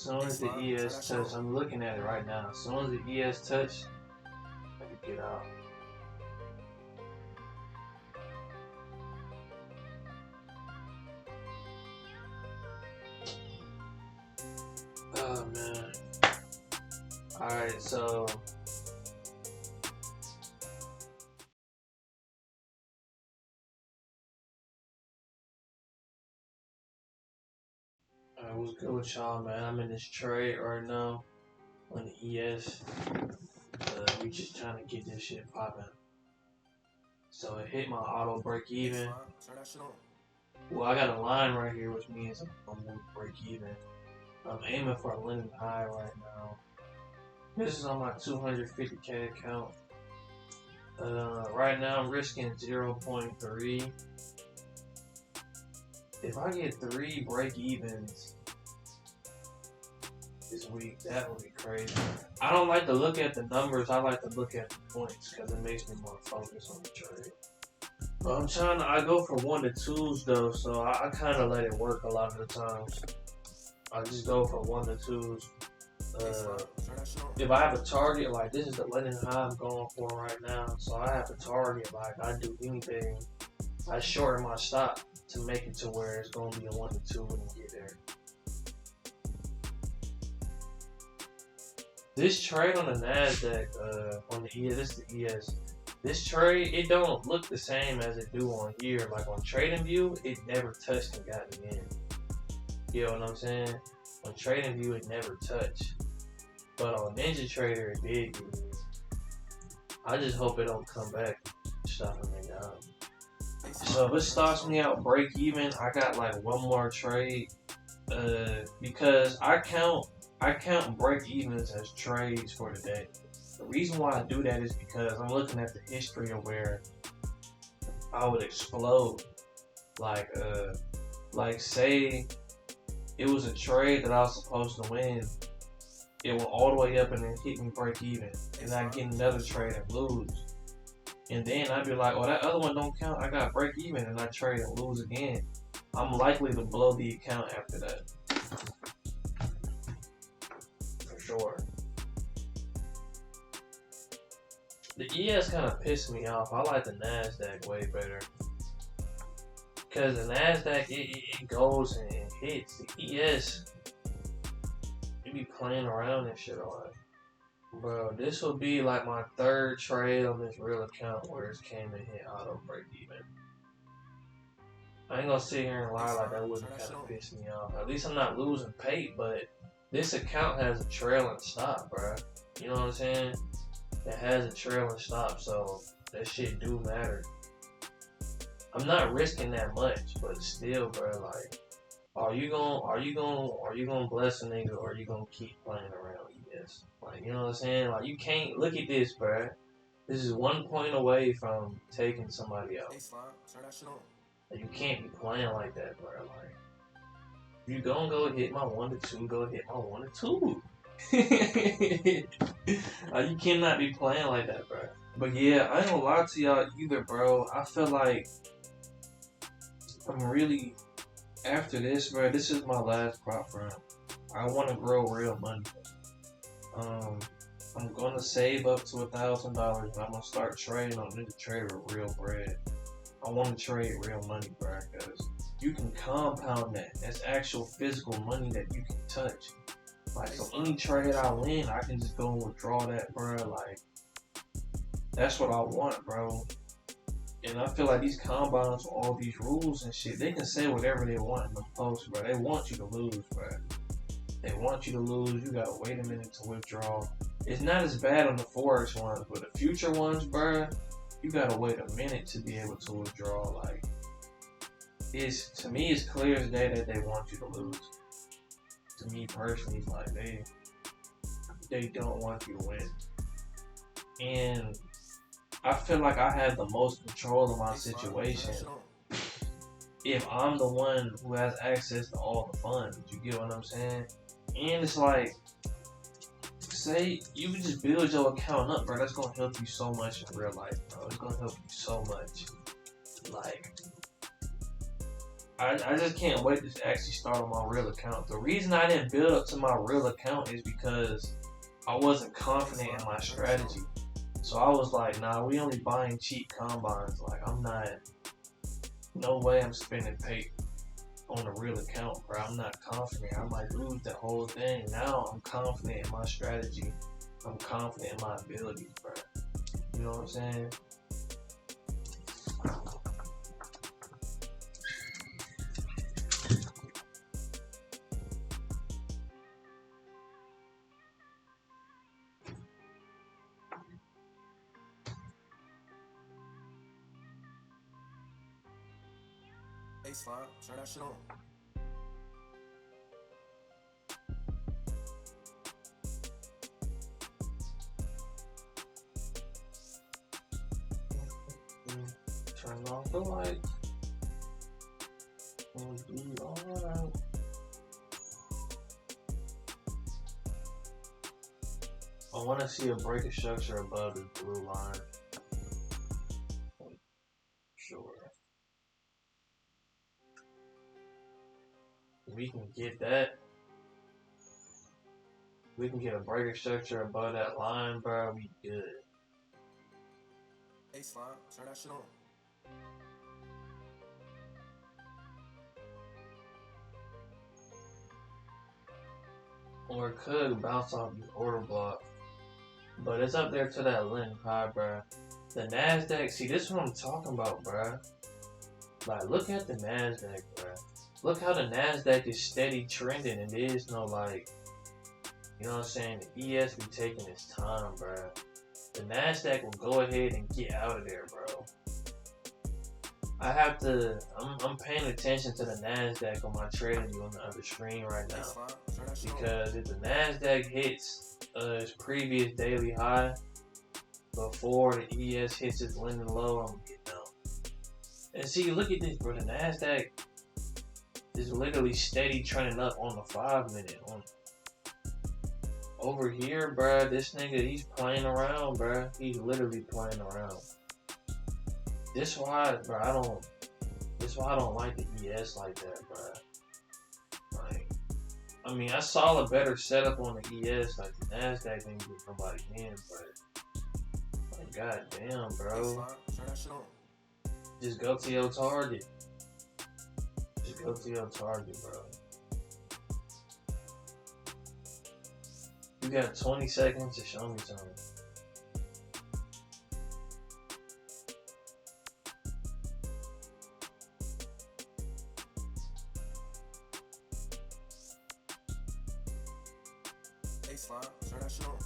soon as the ES touch, I'm looking at it right now. As soon as the ES touch, I can get out. Oh man. Alright, so what's good with y'all, man? I'm in this trade right now on the ES. We just trying to get this shit popping. So it hit my auto break even. Well, I got a line right here, which means I'm gonna break even. I'm aiming for a Lennon high right now. This is on my 250K account. Right now I'm risking 0.3. If I get 3 break evens this week, that would be crazy. I don't like to look at the numbers, I like to look at the points because it makes me more focused on the trade. But I go for 1 to 2s though, so I kind of let it work a lot of the times. I just go for 1 to 2s. If I have a target, like this is the Lennon high I'm going for right now, so I have a target, like I do anything, I shorten my stop to make it to where it's going to be a 1 to 2 when you get there. This trade on the NASDAQ, on the ES, this is the ES. This trade, it don't look the same as it do on here. Like on TradingView, it never touched and got me in. You know what I'm saying? On TradingView, it never touched. But on NinjaTrader, it did get me in. I just hope it don't come back stopping me down. So if it stops me out break even, I got like 1 more trade. Because I count break evens as trades for the day. The reason why I do that is because I'm looking at the history of where I would explode. Like say it was a trade that I was supposed to win. It went all the way up and then hit me break even. And I get another trade and lose. And then I'd be like, oh, that other one don't count. I got break even and I trade and lose again. I'm likely to blow the account after that. For sure. The ES kind of pissed me off. I like the NASDAQ way better. Because the NASDAQ, it goes and it hits. The ES, you be playing around and shit all right. Bro, this will be like my 3rd trade on this real account where it came and hit auto break even. I ain't gonna sit here and lie like that wouldn't kind of piss me off. At least I'm not losing pay, but this account has a trailing stop, bro. You know what I'm saying? It has a trailing stop, so that shit do matter. I'm not risking that much, but still, bro, like, are you gonna bless a nigga or are you gonna keep playing around? Yes. Like, you know what I'm saying? Like, you can't look at this, bro. This is 1 point away from taking somebody out. Like, you can't be playing like that, bro. Like, if you gonna go hit my 1 to 2, go hit my 1 to 2. Like, you cannot be playing like that, bro. But yeah, I ain't gonna lie to y'all either, bro. I feel like I'm really, after this, bro, this is my last prop firm. I want to grow real money. I'm gonna save up to $1,000 and I'm gonna start trading on NinjaTrader with real bread. I want to trade real money, bro, because you can compound that. That's actual physical money that you can touch. Like, so any trade I win, I can just go and withdraw that, bro. Like, that's what I want, bro. And I feel like these combines, all these rules and shit, they can say whatever they want in the post, bro. They want you to lose, bro. They want you to lose. You gotta wait a minute to withdraw. It's not as bad on the Forex ones, but the future ones, bro, you gotta wait a minute to be able to withdraw. Like, to me, it's clear as day that they want you to lose. To me personally, it's like they don't want you to win. And I feel like I have the most control of my situation if I'm the one who has access to all the funds. You get what I'm saying? And it's like, say you can just build your account up, bro. That's gonna help you so much in real life, bro. It's gonna help you so much. Like, I just can't wait to actually start on my real account. The reason I didn't build up to my real account is because I wasn't confident in my strategy. So I was like, nah, we only buying cheap combines. Like, I'm not, no way I'm spending pay on a real account, bro. I'm not confident. I might lose the whole thing. Now I'm confident in my strategy. I'm confident in my abilities, bro. You know what I'm saying? Hey, Slime, turn that shit on. Turn off the lights. We'll be alright. I want to see a break of structure above the blue line. Sure. We can get that. We can get a break of structure above that line, bro. We good. Hey, Slime, turn that shit on. Or it could bounce off the order block. But it's up there to that length high, bruh. The NASDAQ, see, this is what I'm talking about, bruh. Like, look at the NASDAQ, bruh. Look how the NASDAQ is steady trending, and there is no, like, you know what I'm saying? The ES be taking its time, bruh. The NASDAQ will go ahead and get out of there, bro. I have to, I'm paying attention to the NASDAQ on my trading view on the other screen right now. Because if the NASDAQ hits its previous daily high before the ES hits its Linden low, I'm getting out. And see, look at this, bro. The NASDAQ is literally steady trending up on the 5 minute. Over here, bro, this nigga, he's playing around, bro. He's literally playing around. This why, bro, this why I don't like the ES like that, bro. Like, I mean, I saw a better setup on the ES, like the NASDAQ didn't get nobody in, but like, goddamn, bro. Just go to your target. Just go to your target, bro. You got 20 seconds to show me something. Hey, Slime, turn that shit on.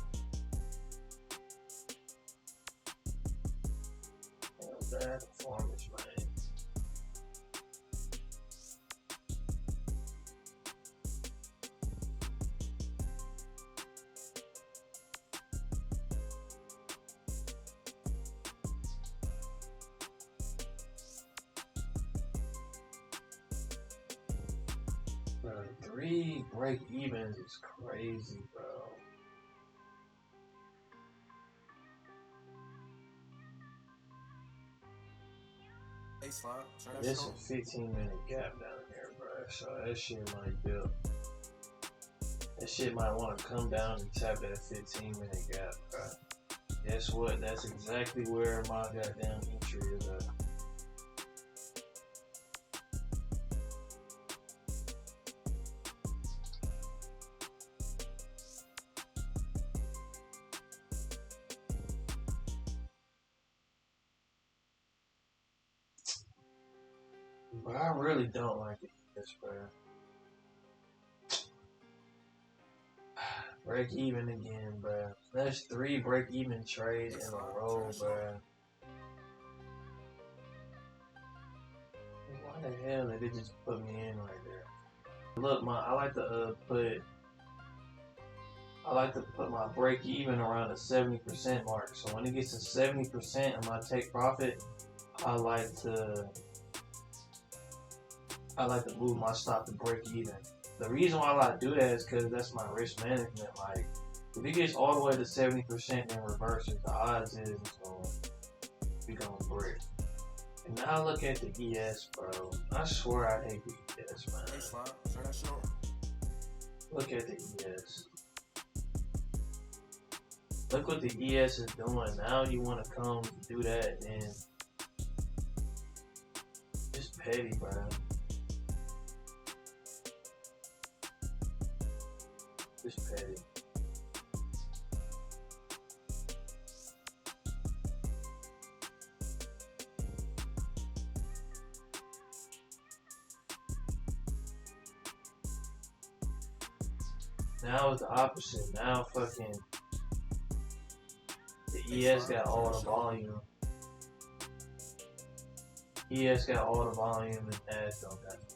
Bad performance, man. Bro, 3 break evens is crazy, bro. Hey, Slime, turn that This shit on. is a 15-minute gap down here, bro. So that shit might build. That shit might want to come down and tap that 15-minute gap, bro. Guess what? That's exactly where my goddamn entry is at. But I really don't like it, this, bro. Break even again, bro. That's 3 break even trades in a row, bro. Why the hell did it just put me in right there? Look, I like to put my break even around the 70% mark. So when it gets to 70% of my take profit, I like to move my stop to break even. The reason why I like to do that is because that's my risk management. Like, if it gets all the way to 70% and reverses, the odds is it's going to break. And now look at the ES, bro. I swear I hate the ES, man. Hey, slide, turn that shit on. Look at the ES. Look what the ES is doing. Now you want to come do that and just petty, bro. Just petty. Now it's the opposite. Now fucking the ES got all the volume. ES got all the volume and Nash don't got it.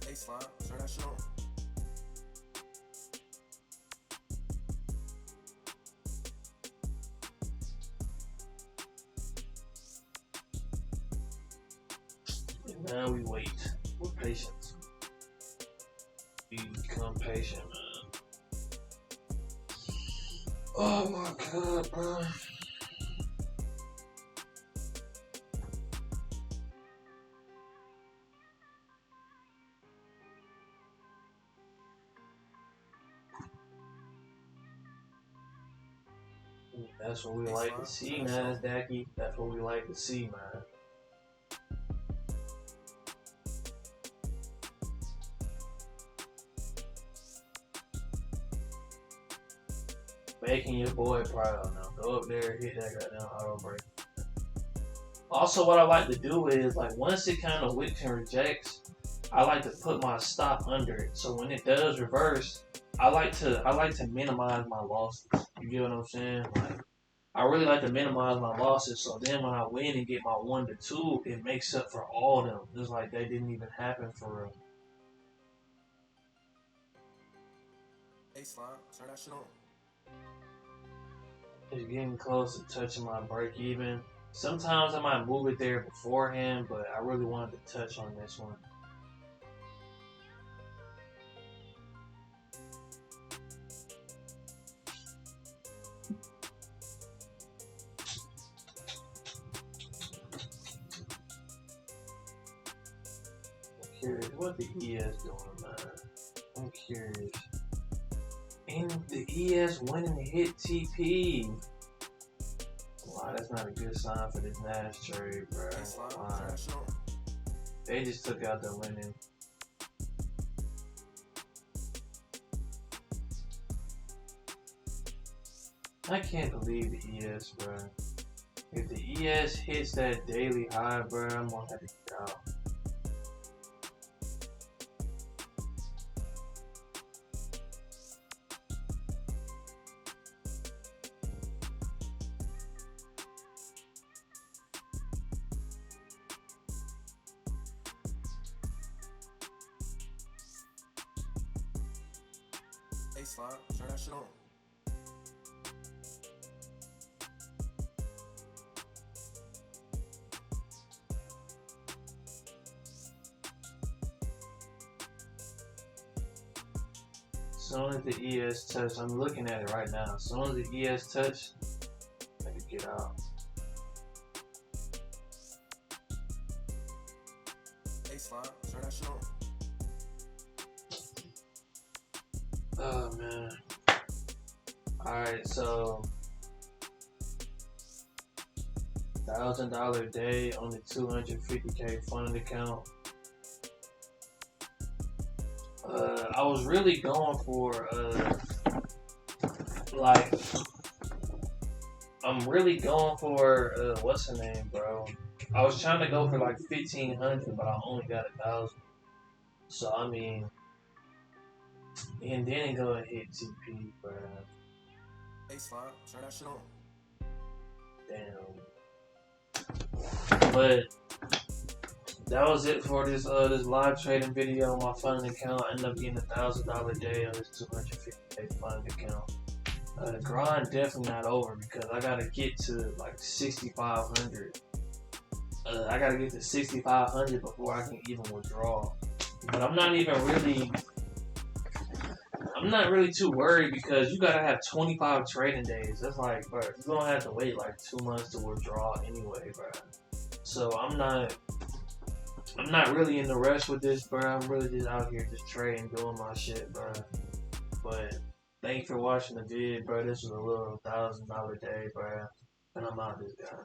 Hey, slide, turn that shit on. And now we wait with patience. We become patient, man. Oh my god, bro. That's what we like to see, Nasdaqy. That's what we like to see, man. Making your boy proud now. Go up there, hit that goddamn auto break. Also, what I like to do is, like, once it kind of whips and rejects, I like to put my stop under it. So when it does reverse, I like to minimize my losses. You get what I'm saying? Like, I really like to minimize my losses, so then when I win and get my 1 to 2, it makes up for all of them. It's like they didn't even happen for real. Hey, slide, turn that shit on. It's getting close to touching my break even. Sometimes I might move it there beforehand, but I really wanted to touch on this one. I'm curious what the ES doing, man. I'm curious. And the ES went and hit TP. Wow, that's not a good sign for this Nash trade, bro. Hey, slide, Wow. turn that shit on. They just took out the winning. I can't believe the ES, bro. If the ES hits that daily high, bro, I'm gonna have to get out. Hey, slide, turn that shit on. As soon as the ES touch, I'm looking at it right now. As soon as the ES touch, I can get out. Hey, slide, turn that shit on. Oh man. Alright, so $1,000 a day on the 250K funded account. I was really going for like I'm really going for what's her name, bro? I was trying to go for like 1,500, but I only got 1,000. So I mean, and then go and hit TP, bro. Hey, slide, turn that shit on. Damn. But that was it for this this live trading video on my funding account. I ended up getting $1,000 a day on this 250K funding account. The grind definitely not over because I gotta get to like 6,500. I gotta get to 6,500 before I can even withdraw. But I'm not really too worried because you gotta have 25 trading days. That's like, bro, you're gonna have to wait like 2 months to withdraw anyway, bro. So I'm not really in the rush with this, bro. I'm really just out here just trading, doing my shit, bro. But thank you for watching the vid, bro. This was a little $1,000 day, bro. And I'm out this guy.